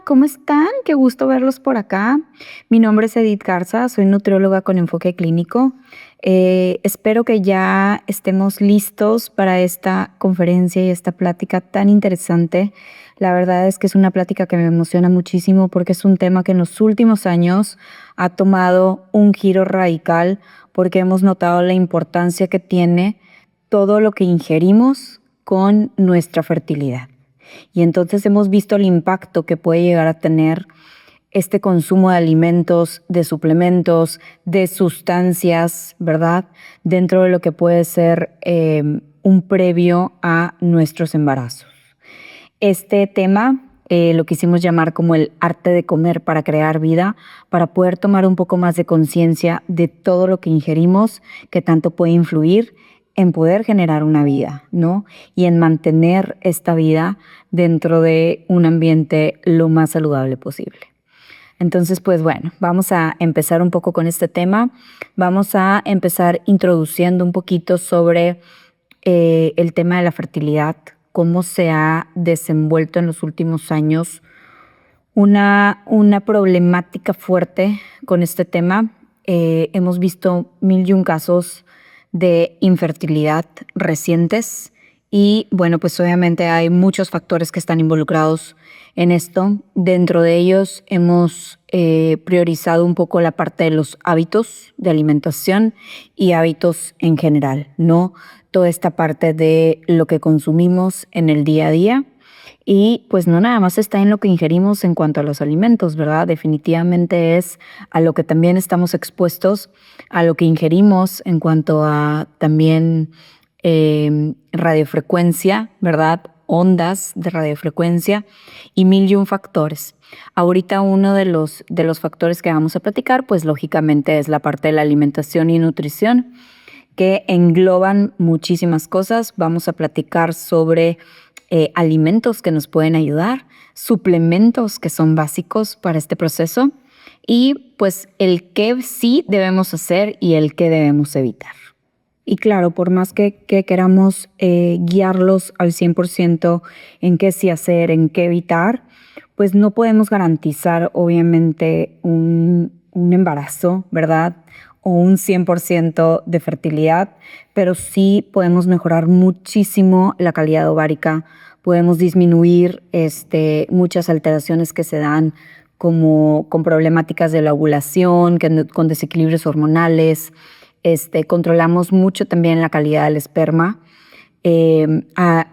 ¿cómo están? Qué gusto verlos por acá. Mi nombre es Edith Garza, soy nutrióloga con enfoque clínico. Espero que ya estemos listos para esta conferencia y esta plática tan interesante. La verdad es que es una plática que me emociona muchísimo porque es un tema que en los últimos años ha tomado un giro radical porque hemos notado la importancia que tiene todo lo que ingerimos con nuestra fertilidad. Y entonces hemos visto el impacto que puede llegar a tener este consumo de alimentos, de suplementos, de sustancias, ¿verdad? Dentro de lo que puede ser un previo a nuestros embarazos. Este tema lo quisimos llamar como el arte de comer para crear vida, para poder tomar un poco más de conciencia de todo lo que ingerimos, que tanto puede influir en poder generar una vida, ¿no? Y en mantener esta vida dentro de un ambiente lo más saludable posible. Entonces, pues bueno, vamos a empezar un poco con este tema. Vamos a empezar introduciendo un poquito sobre el tema de la fertilidad, cómo se ha desenvuelto en los últimos años una problemática fuerte con este tema. Hemos visto 1001 casos de infertilidad recientes y bueno, pues obviamente hay muchos factores que están involucrados en esto. Dentro de ellos hemos priorizado un poco la parte de los hábitos de alimentación y hábitos en general, ¿no? Toda esta parte de lo que consumimos en el día a día. Y pues no nada más está en lo que ingerimos en cuanto a los alimentos, ¿verdad? Definitivamente es a lo que también estamos expuestos, a lo que ingerimos en cuanto a también radiofrecuencia, ¿verdad? Ondas de radiofrecuencia y 1001 factores. Ahorita uno de los factores que vamos a platicar, pues lógicamente es la parte de la alimentación y nutrición, que engloban muchísimas cosas. Vamos a platicar sobre alimentos que nos pueden ayudar, suplementos que son básicos para este proceso y pues el qué sí debemos hacer y el qué debemos evitar. Y claro, por más que queramos guiarlos al 100% en qué sí hacer, en qué evitar, pues no podemos garantizar obviamente un embarazo, ¿verdad? O un 100% de fertilidad, pero sí podemos mejorar muchísimo la calidad ovárica, podemos disminuir muchas alteraciones que se dan como con problemáticas de la ovulación, con desequilibrios hormonales, controlamos mucho también la calidad del esperma,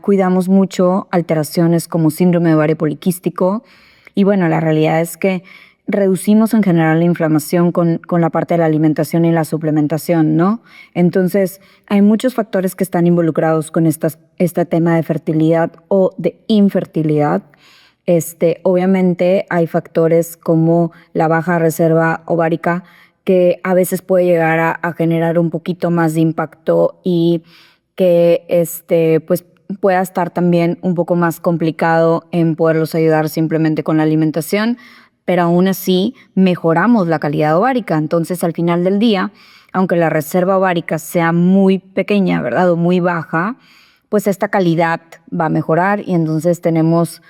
cuidamos mucho alteraciones como síndrome de ovario poliquístico y bueno, la realidad es que reducimos en general la inflamación con la parte de la alimentación y la suplementación, ¿no? Entonces, hay muchos factores que están involucrados con este tema de fertilidad o de infertilidad. Obviamente hay factores como la baja reserva ovárica que a veces puede llegar a generar un poquito más de impacto y que pues pueda estar también un poco más complicado en poderlos ayudar simplemente con la alimentación, pero aún así mejoramos la calidad ovárica. Entonces, al final del día, aunque la reserva ovárica sea muy pequeña, ¿verdad? O muy baja, pues esta calidad va a mejorar y entonces tenemos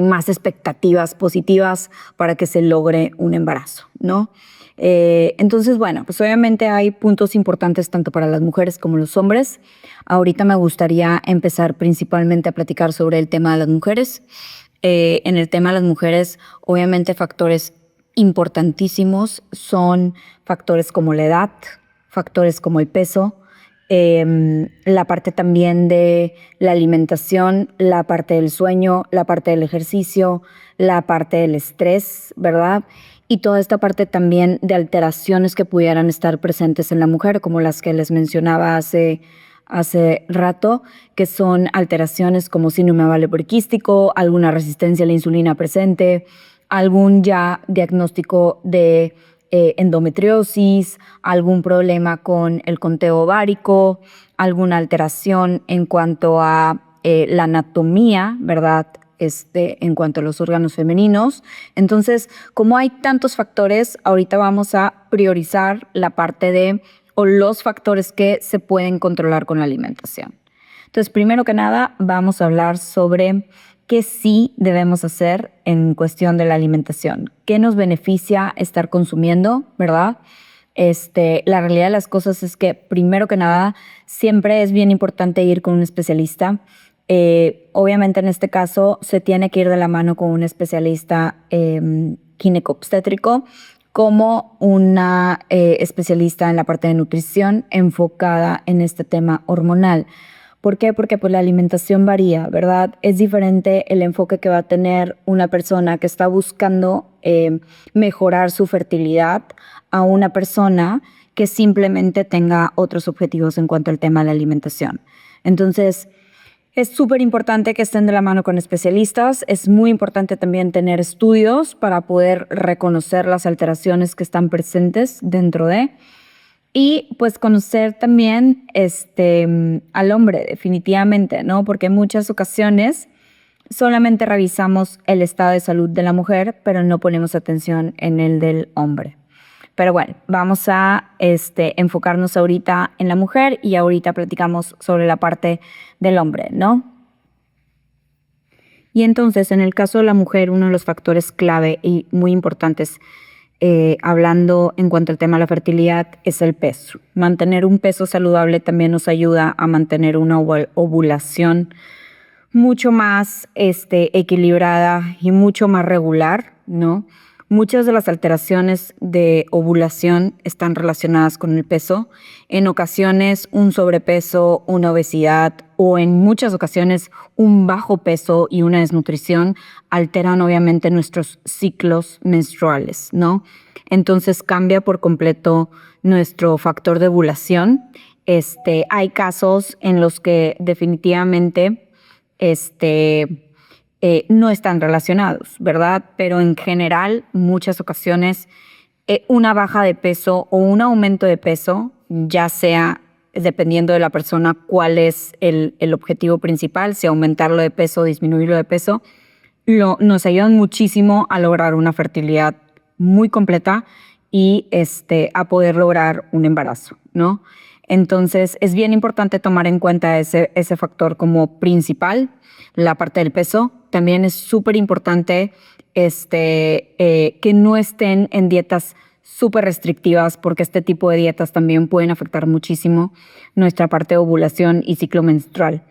más expectativas positivas para que se logre un embarazo, ¿no? Entonces, bueno, pues obviamente hay puntos importantes tanto para las mujeres como los hombres. Ahorita me gustaría empezar principalmente a platicar sobre el tema de las mujeres. En el tema de las mujeres, obviamente factores importantísimos son factores como la edad, factores como el peso, la parte también de la alimentación, la parte del sueño, la parte del ejercicio, la parte del estrés, ¿verdad? Y toda esta parte también de alteraciones que pudieran estar presentes en la mujer, como las que les mencionaba hace rato, que son alteraciones como síndrome ovario poliquístico, alguna resistencia a la insulina presente, algún ya diagnóstico de endometriosis, algún problema con el conteo ovárico, alguna alteración en cuanto a la anatomía, ¿verdad? En cuanto a los órganos femeninos. Entonces, como hay tantos factores, ahorita vamos a priorizar la parte de o los factores que se pueden controlar con la alimentación. Entonces, primero que nada, vamos a hablar sobre qué sí debemos hacer en cuestión de la alimentación, qué nos beneficia estar consumiendo, ¿verdad? La realidad de las cosas es que, primero que nada, siempre es bien importante ir con un especialista. Obviamente, en este caso, se tiene que ir de la mano con un especialista ginecobstétrico, como una especialista en la parte de nutrición enfocada en este tema hormonal. ¿Por qué? Porque pues la alimentación varía, ¿verdad? Es diferente el enfoque que va a tener una persona que está buscando mejorar su fertilidad a una persona que simplemente tenga otros objetivos en cuanto al tema de la alimentación. Entonces, es súper importante que estén de la mano con especialistas. Es muy importante también tener estudios para poder reconocer las alteraciones que están presentes dentro de. Y pues conocer también al hombre, definitivamente, ¿no? Porque en muchas ocasiones solamente revisamos el estado de salud de la mujer, pero no ponemos atención en el del hombre. Pero bueno, vamos a enfocarnos ahorita en la mujer y ahorita platicamos sobre la parte del hombre, ¿no? Y entonces, en el caso de la mujer, uno de los factores clave y muy importantes, hablando en cuanto al tema de la fertilidad, es el peso. Mantener un peso saludable también nos ayuda a mantener una ovulación mucho más equilibrada y mucho más regular, ¿no? Muchas de las alteraciones de ovulación están relacionadas con el peso. En ocasiones, un sobrepeso, una obesidad o en muchas ocasiones un bajo peso y una desnutrición alteran obviamente nuestros ciclos menstruales, ¿no? Entonces cambia por completo nuestro factor de ovulación. Hay casos en los que definitivamente no están relacionados, ¿verdad? Pero en general, muchas ocasiones, una baja de peso o un aumento de peso, ya sea dependiendo de la persona cuál es el objetivo principal, si aumentarlo de peso o disminuirlo de peso, nos ayudan muchísimo a lograr una fertilidad muy completa y a poder lograr un embarazo, ¿no? Entonces, es bien importante tomar en cuenta ese factor como principal. La parte del peso también es súper importante que no estén en dietas súper restrictivas, porque este tipo de dietas también pueden afectar muchísimo nuestra parte de ovulación y ciclo menstrual.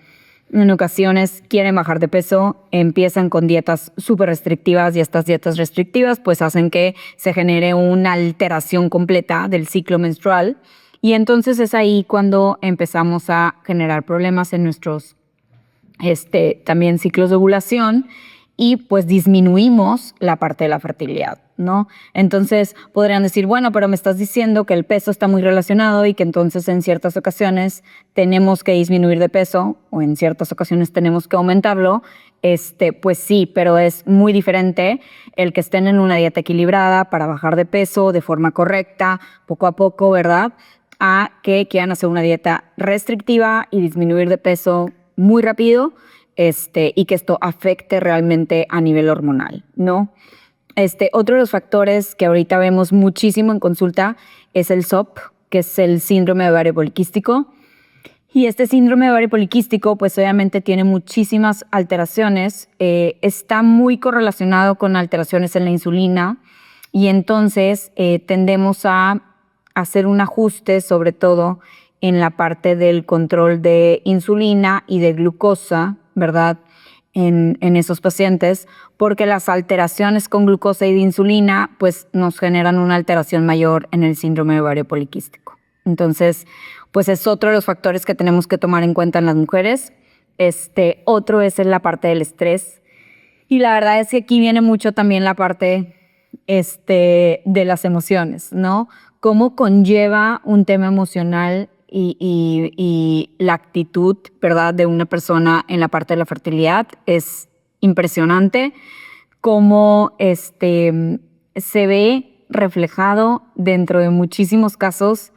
En ocasiones quieren bajar de peso, empiezan con dietas súper restrictivas y estas dietas restrictivas pues hacen que se genere una alteración completa del ciclo menstrual y entonces es ahí cuando empezamos a generar problemas en nuestros también ciclos de ovulación y pues disminuimos la parte de la fertilidad, ¿no? Entonces podrían decir, bueno, pero me estás diciendo que el peso está muy relacionado y que entonces en ciertas ocasiones tenemos que disminuir de peso o en ciertas ocasiones tenemos que aumentarlo. Pues sí, pero es muy diferente el que estén en una dieta equilibrada para bajar de peso de forma correcta, poco a poco, ¿verdad? A que quieran hacer una dieta restrictiva y disminuir de peso muy rápido, y que esto afecte realmente a nivel hormonal, ¿no? Otro de los factores que ahorita vemos muchísimo en consulta es el SOP, que es el síndrome de ovario poliquístico. Y este síndrome de ovario poliquístico, pues obviamente tiene muchísimas alteraciones, está muy correlacionado con alteraciones en la insulina y entonces tendemos a hacer un ajuste, sobre todo en la parte del control de insulina y de glucosa, ¿verdad? En esos pacientes, porque las alteraciones con glucosa y de insulina, pues nos generan una alteración mayor en el síndrome de ovario poliquístico. Entonces, pues es otro de los factores que tenemos que tomar en cuenta en las mujeres. Otro es en la parte del estrés. Y la verdad es que aquí viene mucho también la parte de las emociones, ¿no? Cómo conlleva un tema emocional y la actitud, ¿verdad?, de una persona en la parte de la fertilidad. Es impresionante cómo se ve reflejado dentro de muchísimos casos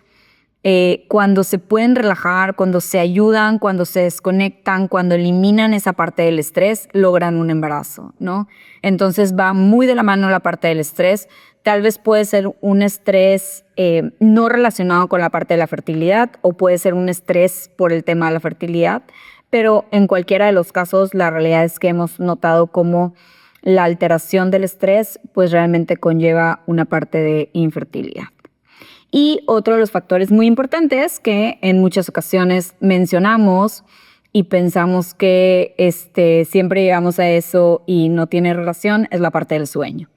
cuando se pueden relajar, cuando se ayudan, cuando se desconectan, cuando eliminan esa parte del estrés, logran un embarazo, ¿no? Entonces va muy de la mano la parte del estrés. Tal vez puede ser un estrés no relacionado con la parte de la fertilidad o puede ser un estrés por el tema de la fertilidad, pero en cualquiera de los casos la realidad es que hemos notado cómo la alteración del estrés pues realmente conlleva una parte de infertilidad. Y otro de los factores muy importantes que en muchas ocasiones mencionamos y pensamos que siempre llegamos a eso y no tiene relación es la parte del sueño.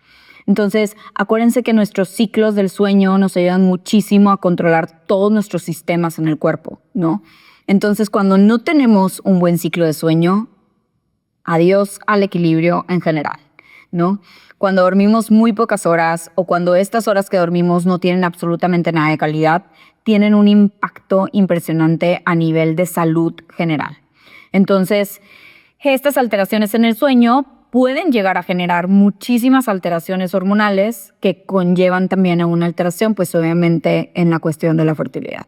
Entonces, acuérdense que nuestros ciclos del sueño nos ayudan muchísimo a controlar todos nuestros sistemas en el cuerpo, ¿no? Entonces, cuando no tenemos un buen ciclo de sueño, adiós al equilibrio en general, ¿no? Cuando dormimos muy pocas horas o cuando estas horas que dormimos no tienen absolutamente nada de calidad, tienen un impacto impresionante a nivel de salud general. Entonces, estas alteraciones en el sueño pueden llegar a generar muchísimas alteraciones hormonales que conllevan también a una alteración, pues obviamente en la cuestión de la fertilidad.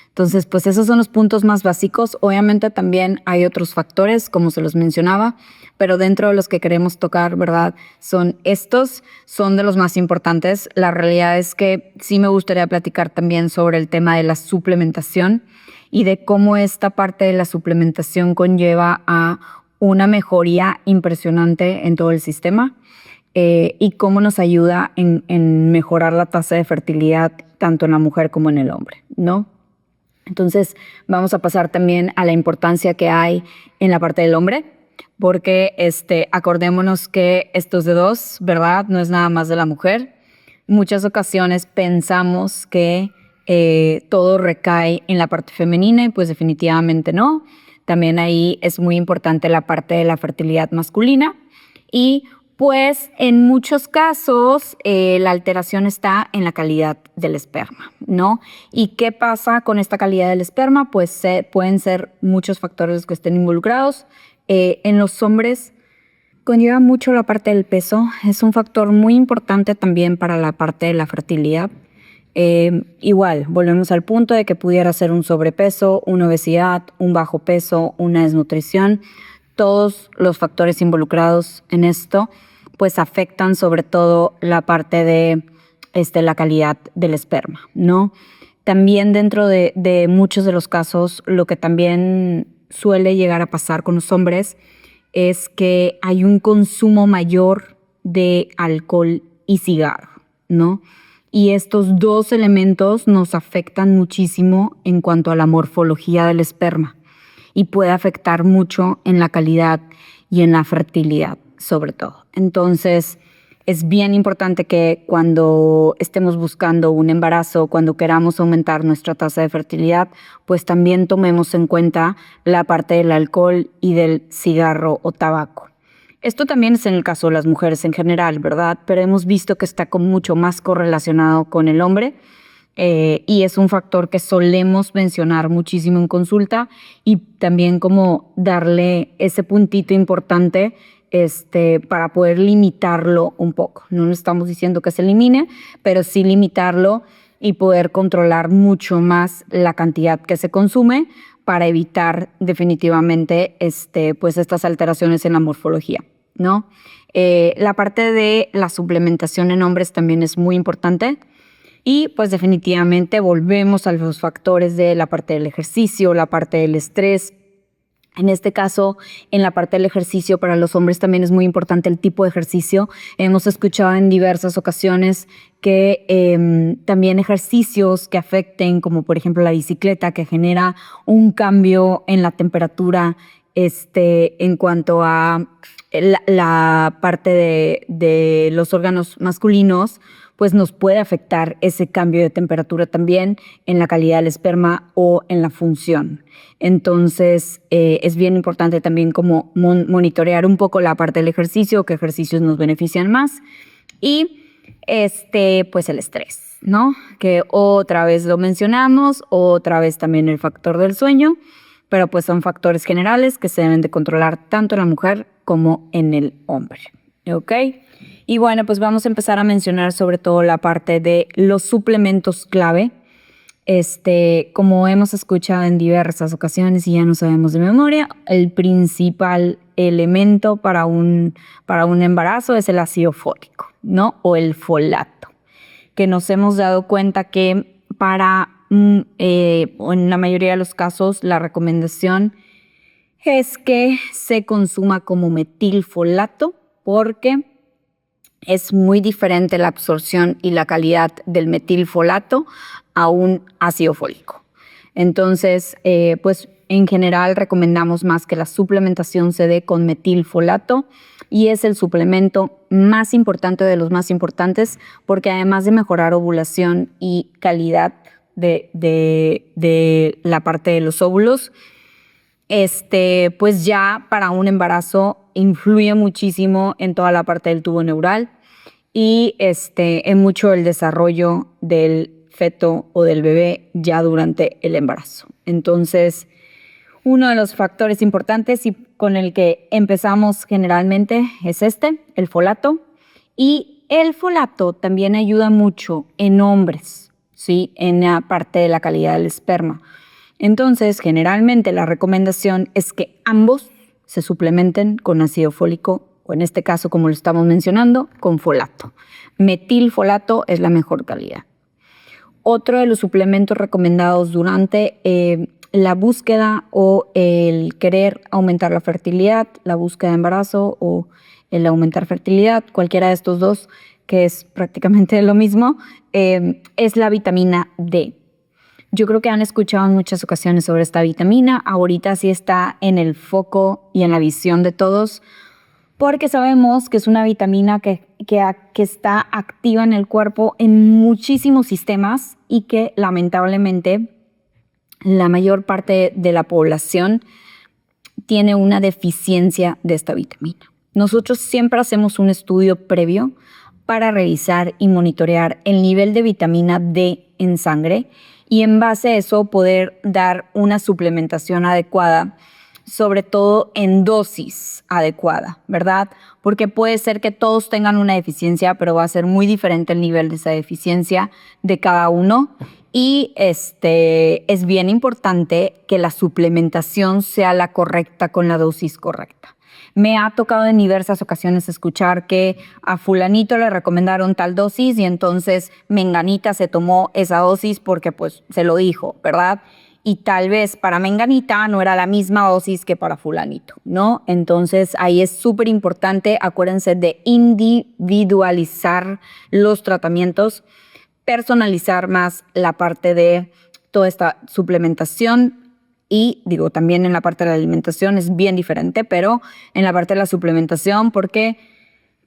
Entonces, pues esos son los puntos más básicos. Obviamente también hay otros factores, como se los mencionaba, pero dentro de los que queremos tocar, ¿verdad? Son de los más importantes. La realidad es que sí me gustaría platicar también sobre el tema de la suplementación y de cómo esta parte de la suplementación conlleva a una mejoría impresionante en todo el sistema y cómo nos ayuda en mejorar la tasa de fertilidad tanto en la mujer como en el hombre, ¿no? Entonces vamos a pasar también a la importancia que hay en la parte del hombre, porque acordémonos que esto es de dos, ¿verdad? No es nada más de la mujer. En muchas ocasiones pensamos que todo recae en la parte femenina y pues definitivamente no. También ahí es muy importante la parte de la fertilidad masculina y pues en muchos casos la alteración está en la calidad del esperma, ¿no? ¿Y qué pasa con esta calidad del esperma? Pues pueden ser muchos factores los que estén involucrados. En los hombres conlleva mucho la parte del peso. Es un factor muy importante también para la parte de la fertilidad. Igual, volvemos al punto de que pudiera ser un sobrepeso, una obesidad, un bajo peso, una desnutrición. Todos los factores involucrados en esto pues afectan sobre todo la parte de la calidad del esperma, ¿no? También dentro de muchos de los casos, lo que también suele llegar a pasar con los hombres es que hay un consumo mayor de alcohol y cigarro, ¿no? Y estos dos elementos nos afectan muchísimo en cuanto a la morfología del esperma y puede afectar mucho en la calidad y en la fertilidad, sobre todo. Entonces, es bien importante que cuando estemos buscando un embarazo, cuando queramos aumentar nuestra tasa de fertilidad, pues también tomemos en cuenta la parte del alcohol y del cigarro o tabaco. Esto también es en el caso de las mujeres en general, ¿verdad? Pero hemos visto que está mucho más correlacionado con el hombre. Y es un factor que solemos mencionar muchísimo en consulta y también como darle ese puntito importante para poder limitarlo un poco. No estamos diciendo que se elimine, pero sí limitarlo y poder controlar mucho más la cantidad que se consume para evitar definitivamente pues estas alteraciones en la morfología, ¿no? La parte de la suplementación en hombres también es muy importante. Y pues definitivamente volvemos a los factores de la parte del ejercicio, la parte del estrés. En este caso, en la parte del ejercicio para los hombres también es muy importante el tipo de ejercicio. Hemos escuchado en diversas ocasiones que también ejercicios que afecten, como por ejemplo la bicicleta, que genera un cambio en la temperatura en cuanto a la parte de los órganos masculinos, pues nos puede afectar ese cambio de temperatura también en la calidad del esperma o en la función. Entonces, es bien importante también como monitorear un poco la parte del ejercicio, qué ejercicios nos benefician más y pues el estrés, ¿no? Que otra vez lo mencionamos, otra vez también el factor del sueño, pero pues son factores generales que se deben de controlar tanto en la mujer como en el hombre, ¿ok? Y bueno, pues vamos a empezar a mencionar sobre todo la parte de los suplementos clave. Como hemos escuchado en diversas ocasiones y ya no sabemos de memoria, el principal elemento para un embarazo es el ácido fólico, ¿no? O el folato, que nos hemos dado cuenta que en la mayoría de los casos la recomendación es que se consuma como metilfolato porque es muy diferente la absorción y la calidad del metilfolato a un ácido fólico. Entonces, pues en general recomendamos más que la suplementación se dé con metilfolato y es el suplemento más importante de los más importantes porque además de mejorar ovulación y calidad de la parte de los óvulos, pues ya para un embarazo influye muchísimo en toda la parte del tubo neural y en mucho el desarrollo del feto o del bebé ya durante el embarazo. Entonces, uno de los factores importantes y con el que empezamos generalmente es el folato. Y el folato también ayuda mucho en hombres, ¿sí? En la parte de la calidad del esperma. Entonces, generalmente la recomendación es que ambos se suplementen con ácido fólico o en este caso, como lo estamos mencionando, con folato. Metilfolato es la mejor calidad. Otro de los suplementos recomendados durante la búsqueda o el querer aumentar la fertilidad, la búsqueda de embarazo o el aumentar fertilidad, cualquiera de estos dos, que es prácticamente lo mismo, es la vitamina D. Yo creo que han escuchado en muchas ocasiones sobre esta vitamina. Ahorita sí está en el foco y en la visión de todos, porque sabemos que es una vitamina que está activa en el cuerpo en muchísimos sistemas y que lamentablemente la mayor parte de la población tiene una deficiencia de esta vitamina. Nosotros siempre hacemos un estudio previo para revisar y monitorear el nivel de vitamina D en sangre y en base a eso poder dar una suplementación adecuada, sobre todo en dosis adecuada, ¿verdad? Porque puede ser que todos tengan una deficiencia, pero va a ser muy diferente el nivel de esa deficiencia de cada uno. Y es bien importante que la suplementación sea la correcta con la dosis correcta. Me ha tocado en diversas ocasiones escuchar que a fulanito le recomendaron tal dosis y entonces menganita se tomó esa dosis porque pues se lo dijo, ¿verdad? Y tal vez para menganita no era la misma dosis que para fulanito, ¿no? Entonces ahí es súper importante, acuérdense de individualizar los tratamientos, personalizar más la parte de toda esta suplementación. Y digo, también en la parte de la alimentación es bien diferente, pero en la parte de la suplementación, porque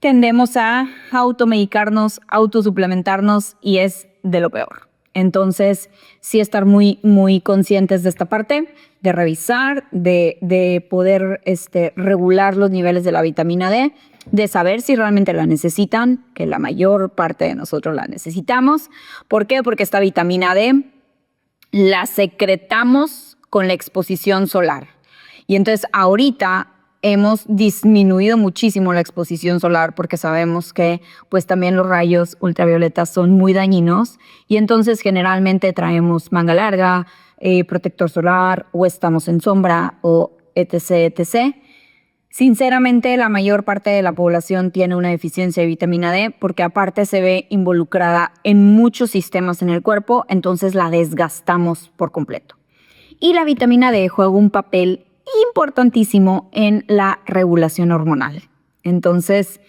tendemos a automedicarnos, autosuplementarnos y es de lo peor. Entonces, sí estar muy, muy conscientes de esta parte, de revisar, de poder regular los niveles de la vitamina D, de saber si realmente la necesitan, que la mayor parte de nosotros la necesitamos. ¿Por qué? Porque esta vitamina D la secretamos con la exposición solar. Y entonces ahorita hemos disminuido muchísimo la exposición solar porque sabemos que pues también los rayos ultravioletas son muy dañinos y entonces generalmente traemos manga larga, protector solar o estamos en sombra o etc, etc. Sinceramente, la mayor parte de la población tiene una deficiencia de vitamina D porque aparte se ve involucrada en muchos sistemas en el cuerpo, entonces la desgastamos por completo. Y la vitamina D juega un papel importantísimo en la regulación hormonal. Entonces,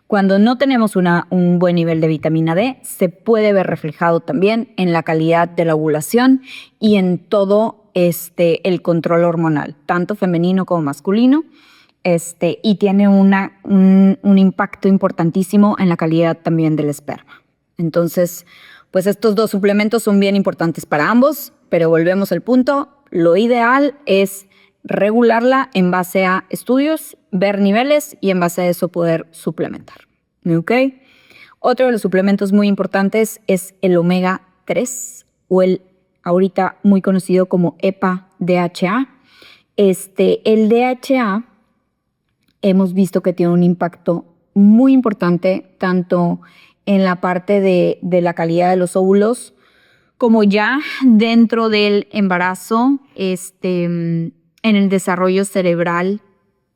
cuando no tenemos un buen nivel de vitamina D, se puede ver reflejado también en la calidad de la ovulación y en todo el control hormonal, tanto femenino como masculino. Y tiene un impacto importantísimo en la calidad también del esperma. Entonces, pues estos dos suplementos son bien importantes para ambos, pero volvemos al punto. Lo ideal es regularla en base a estudios, ver niveles y en base a eso poder suplementar. ¿Ok? Otro de los suplementos muy importantes es el omega 3 o el ahorita muy conocido como EPA-DHA. El DHA hemos visto que tiene un impacto muy importante tanto en la parte de la calidad de los óvulos como ya dentro del embarazo, en el desarrollo cerebral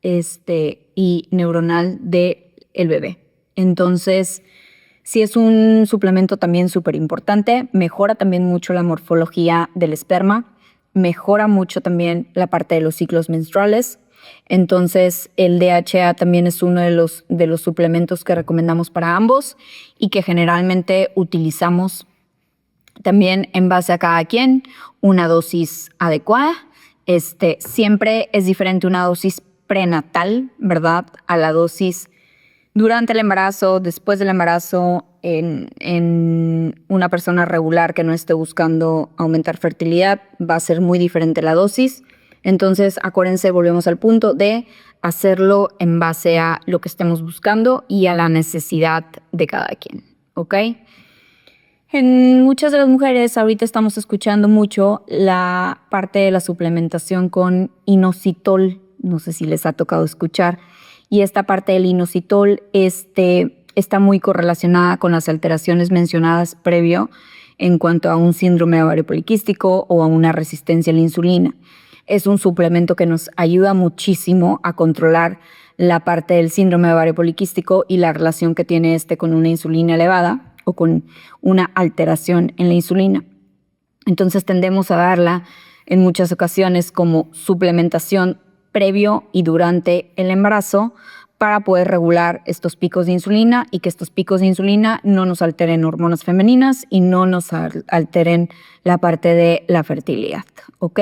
y neuronal del bebé. Entonces, sí es un suplemento también súper importante, mejora también mucho la morfología del esperma, mejora mucho también la parte de los ciclos menstruales Entonces, el DHA también es uno de los suplementos que recomendamos para ambos y que generalmente utilizamos también en base a cada quien, una dosis adecuada. Siempre es diferente una dosis prenatal, ¿verdad? A la dosis durante el embarazo, después del embarazo, en una persona regular que no esté buscando aumentar fertilidad, va a ser muy diferente la dosis. Entonces, acuérdense, volvemos al punto de hacerlo en base a lo que estemos buscando y a la necesidad de cada quien, ¿ok? En muchas de las mujeres ahorita estamos escuchando mucho la parte de la suplementación con inositol, no sé si les ha tocado escuchar, y esta parte del inositol está muy correlacionada con las alteraciones mencionadas previo en cuanto a un síndrome ovario poliquístico o a una resistencia a la insulina. Es un suplemento que nos ayuda muchísimo a controlar la parte del síndrome ovario poliquístico y la relación que tiene con una insulina elevada o con una alteración en la insulina. Entonces tendemos a darla en muchas ocasiones como suplementación previo y durante el embarazo para poder regular estos picos de insulina y que estos picos de insulina no nos alteren hormonas femeninas y no nos alteren la parte de la fertilidad, ¿ok?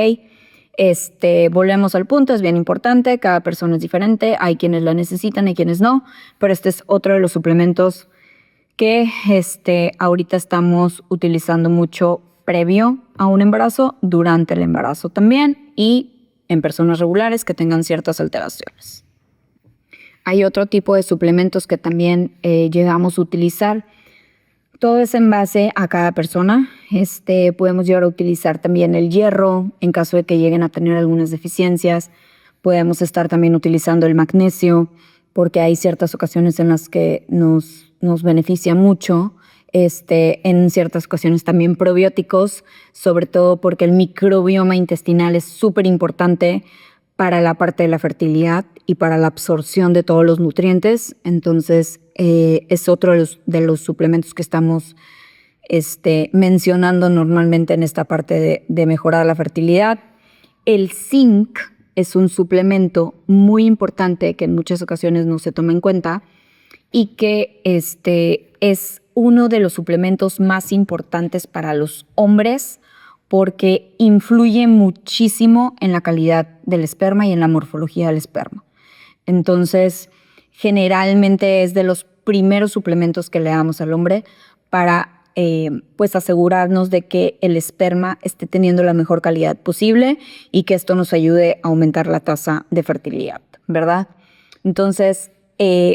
Volvemos al punto, es bien importante, cada persona es diferente, hay quienes la necesitan, hay quienes no, pero este es otro de los suplementos que ahorita estamos utilizando mucho previo a un embarazo, durante el embarazo también y en personas regulares que tengan ciertas alteraciones. Hay otro tipo de suplementos que también llegamos a utilizar. Todo es en base a cada persona. Podemos llegar a utilizar también el hierro en caso de que lleguen a tener algunas deficiencias. Podemos estar también utilizando el magnesio porque hay ciertas ocasiones en las que nos beneficia mucho. En ciertas ocasiones también probióticos, sobre todo porque el microbioma intestinal es súper importante para la parte de la fertilidad y para la absorción de todos los nutrientes. Entonces, es otro de los suplementos que estamos mencionando normalmente en esta parte de mejorar la fertilidad. El zinc es un suplemento muy importante que en muchas ocasiones no se toma en cuenta y que es uno de los suplementos más importantes para los hombres porque influye muchísimo en la calidad del esperma y en la morfología del esperma. Entonces, generalmente es de los primeros suplementos que le damos al hombre para pues asegurarnos de que el esperma esté teniendo la mejor calidad posible y que esto nos ayude a aumentar la tasa de fertilidad, ¿verdad? Entonces,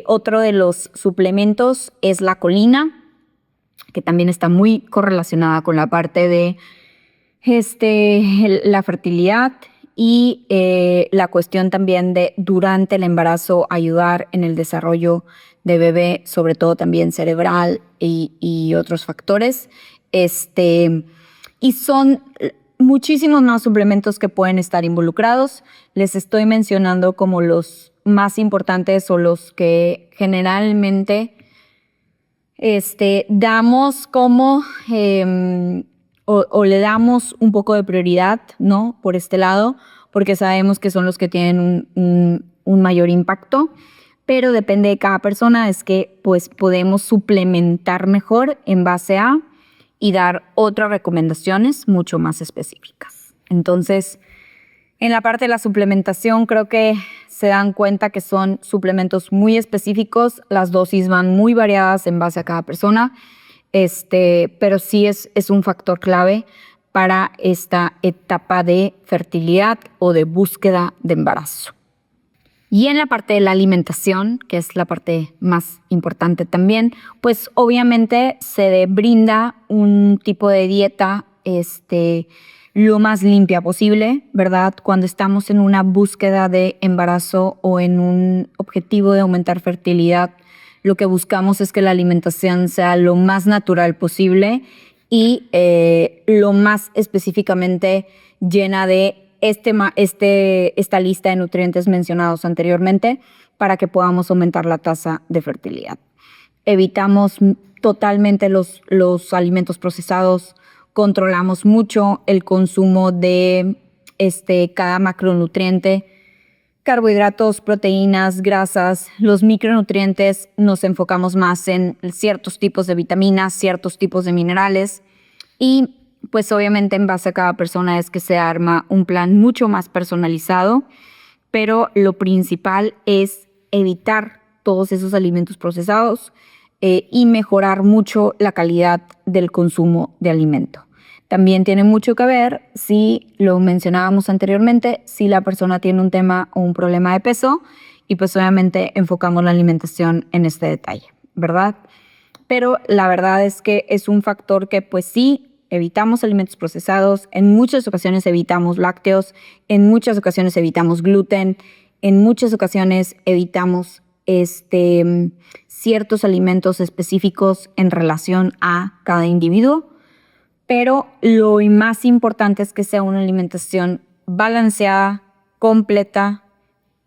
otro de los suplementos es la colina, que también está muy correlacionada con la parte de la fertilidad y la cuestión también de durante el embarazo ayudar en el desarrollo de bebé, sobre todo también cerebral y otros factores. Y son muchísimos más suplementos que pueden estar involucrados. Les estoy mencionando como los más importantes o los que generalmente damos como o le damos un poco de prioridad, ¿no? Por este lado, porque sabemos que son los que tienen un mayor impacto, pero depende de cada persona, es que pues podemos suplementar mejor en base a y dar otras recomendaciones mucho más específicas. Entonces, en la parte de la suplementación creo que se dan cuenta que son suplementos muy específicos, las dosis van muy variadas en base a cada persona, pero sí es un factor clave para esta etapa de fertilidad o de búsqueda de embarazo. Y en la parte de la alimentación, que es la parte más importante también, pues obviamente se brinda un tipo de dieta lo más limpia posible, ¿verdad? Cuando estamos en una búsqueda de embarazo o en un objetivo de aumentar fertilidad, lo que buscamos es que la alimentación sea lo más natural posible y lo más específicamente llena de esta lista de nutrientes mencionados anteriormente para que podamos aumentar la tasa de fertilidad. Evitamos totalmente los alimentos procesados, controlamos mucho el consumo de cada macronutriente Carbohidratos, proteínas, grasas, los micronutrientes, nos enfocamos más en ciertos tipos de vitaminas, ciertos tipos de minerales y pues obviamente en base a cada persona es que se arma un plan mucho más personalizado, pero lo principal es evitar todos esos alimentos procesados y mejorar mucho la calidad del consumo de alimento. También tiene mucho que ver, si lo mencionábamos anteriormente, si la persona tiene un tema o un problema de peso y pues obviamente enfocamos la alimentación en este detalle, ¿verdad? Pero la verdad es que es un factor que pues sí, evitamos alimentos procesados, en muchas ocasiones evitamos lácteos, en muchas ocasiones evitamos gluten, en muchas ocasiones evitamos ciertos alimentos específicos en relación a cada individuo, pero lo más importante es que sea una alimentación balanceada, completa,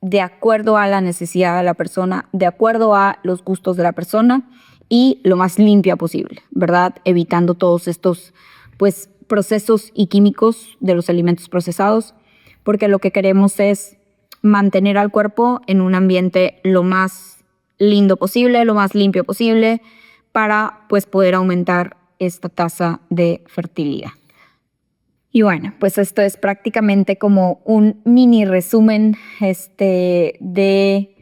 de acuerdo a la necesidad de la persona, de acuerdo a los gustos de la persona y lo más limpia posible, ¿verdad? Evitando todos estos pues, procesos y químicos de los alimentos procesados, porque lo que queremos es mantener al cuerpo en un ambiente lo más lindo posible, lo más limpio posible, para pues, poder aumentar esta tasa de fertilidad. Y bueno, pues esto es prácticamente como un mini resumen de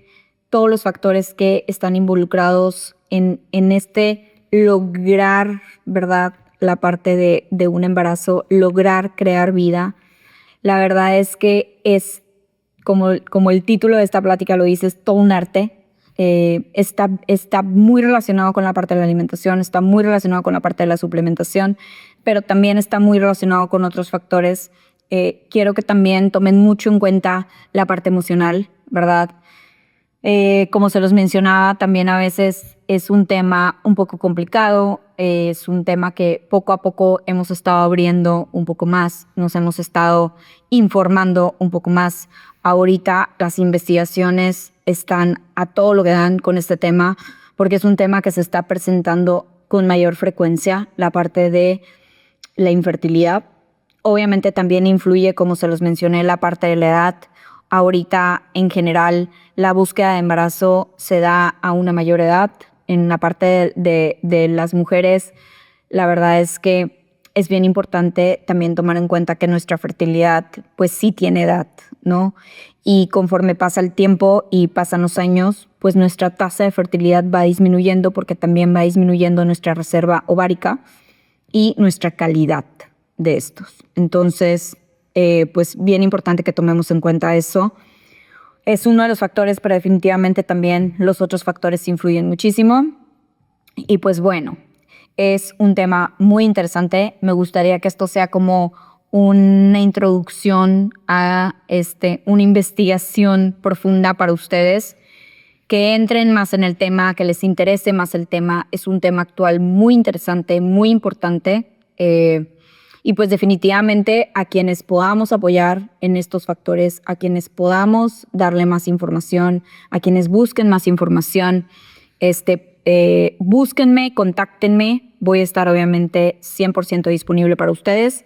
todos los factores que están involucrados en este lograr, ¿verdad? La parte de un embarazo, lograr crear vida. La verdad es que es, como el título de esta plática lo dice, es todo un arte. Está muy relacionado con la parte de la alimentación, está muy relacionado con la parte de la suplementación, pero también está muy relacionado con otros factores. Quiero que también tomen mucho en cuenta la parte emocional, ¿verdad? Como se los mencionaba, también a veces es un tema un poco complicado, es un tema que poco a poco hemos estado abriendo un poco más, nos hemos estado informando un poco más. Ahorita las investigaciones están a todo lo que dan con este tema, porque es un tema que se está presentando con mayor frecuencia, la parte de la infertilidad. Obviamente también influye, como se los mencioné, la parte de la edad. Ahorita, en general, la búsqueda de embarazo se da a una mayor edad. En la parte de las mujeres, la verdad es que es bien importante también tomar en cuenta que nuestra fertilidad, pues sí tiene edad, ¿no? Y conforme pasa el tiempo y pasan los años, pues nuestra tasa de fertilidad va disminuyendo porque también va disminuyendo nuestra reserva ovárica y nuestra calidad de estos. Entonces, pues bien importante que tomemos en cuenta eso. Es uno de los factores, pero definitivamente también los otros factores influyen muchísimo. Y pues bueno, es un tema muy interesante. Me gustaría que esto sea como una introducción a una investigación profunda para ustedes, que entren más en el tema, que les interese más el tema. Es un tema actual muy interesante, muy importante. Y pues definitivamente a quienes podamos apoyar en estos factores, a quienes podamos darle más información, a quienes busquen más información, búsquenme, contáctenme. Voy a estar obviamente 100% disponible para ustedes.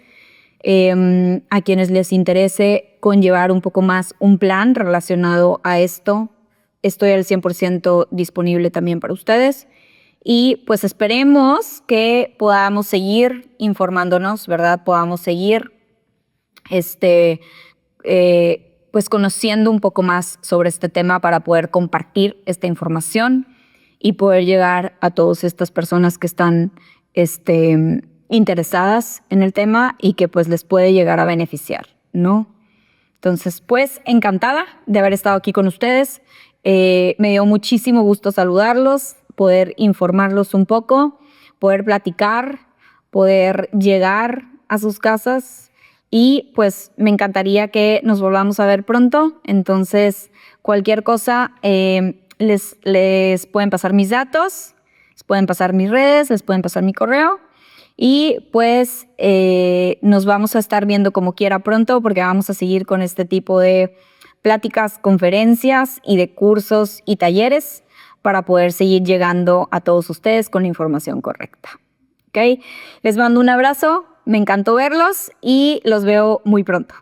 A quienes les interese conllevar un poco más un plan relacionado a esto, estoy al 100% disponible también para ustedes. Y pues esperemos que podamos seguir informándonos, ¿verdad? Podamos seguir pues conociendo un poco más sobre este tema para poder compartir esta información y poder llegar a todas estas personas que están interesadas en el tema y que pues les puede llegar a beneficiar, ¿no? Entonces, pues encantada de haber estado aquí con ustedes. Me dio muchísimo gusto saludarlos, poder informarlos un poco, poder platicar, poder llegar a sus casas y pues me encantaría que nos volvamos a ver pronto. Entonces, cualquier cosa, les pueden pasar mis datos, les pueden pasar mis redes, les pueden pasar mi correo. Y pues nos vamos a estar viendo como quiera pronto, porque vamos a seguir con este tipo de pláticas, conferencias y de cursos y talleres para poder seguir llegando a todos ustedes con la información correcta. ¿Ok? Les mando un abrazo, me encantó verlos y los veo muy pronto.